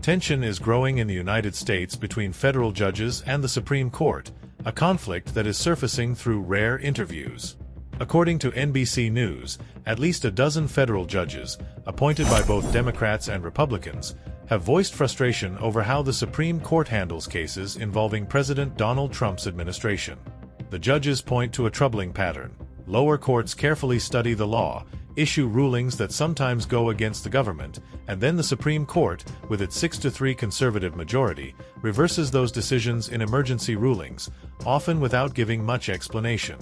Tension is growing in the United States between federal judges and the Supreme Court, a conflict that is surfacing through rare interviews. According to NBC News, at least a dozen federal judges, appointed by both Democrats and Republicans, have voiced frustration over how the Supreme Court handles cases involving President Donald Trump's administration. The judges point to a troubling pattern. Lower courts carefully study the law, issue rulings that sometimes go against the government, and then the Supreme Court, with its 6-3 conservative majority, reverses those decisions in emergency rulings, often without giving much explanation.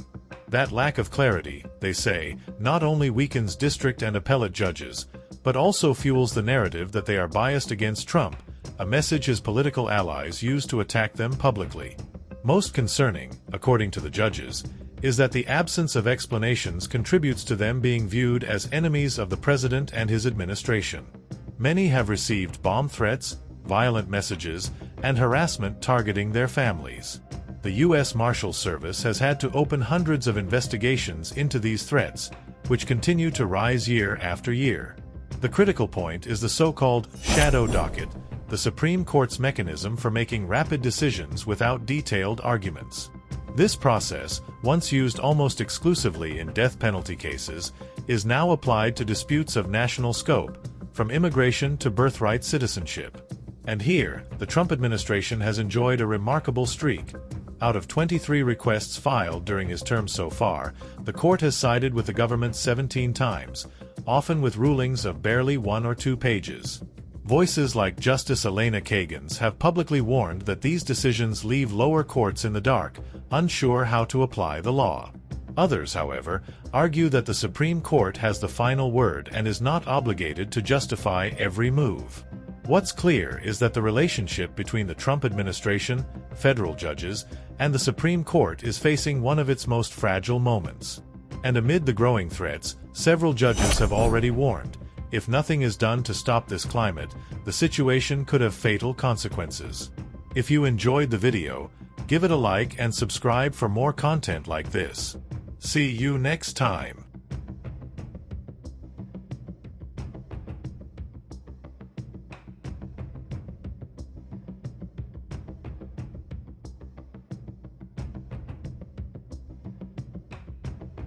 That lack of clarity, they say, not only weakens district and appellate judges, but also fuels the narrative that they are biased against Trump, a message his political allies use to attack them publicly. Most concerning, according to the judges, is that the absence of explanations contributes to them being viewed as enemies of the president and his administration. Many have received bomb threats, violent messages, and harassment targeting their families. The U.S. Marshals Service has had to open hundreds of investigations into these threats, which continue to rise year after year. The critical point is the so-called shadow docket, the Supreme Court's mechanism for making rapid decisions without detailed arguments. This process, once used almost exclusively in death penalty cases, is now applied to disputes of national scope, from immigration to birthright citizenship. And here, the Trump administration has enjoyed a remarkable streak. Out of 23 requests filed during his term so far, the court has sided with the government 17 times, often with rulings of barely 1 or 2 pages. Voices like Justice Elena Kagan's have publicly warned that these decisions leave lower courts in the dark, unsure how to apply the law. Others, however, argue that the Supreme Court has the final word and is not obligated to justify every move. What's clear is that the relationship between the Trump administration, federal judges, and the Supreme Court is facing one of its most fragile moments. And amid the growing threats, several judges have already warned, if nothing is done to stop this climate, the situation could have fatal consequences. If you enjoyed the video, give it a like and subscribe for more content like this. See you next time.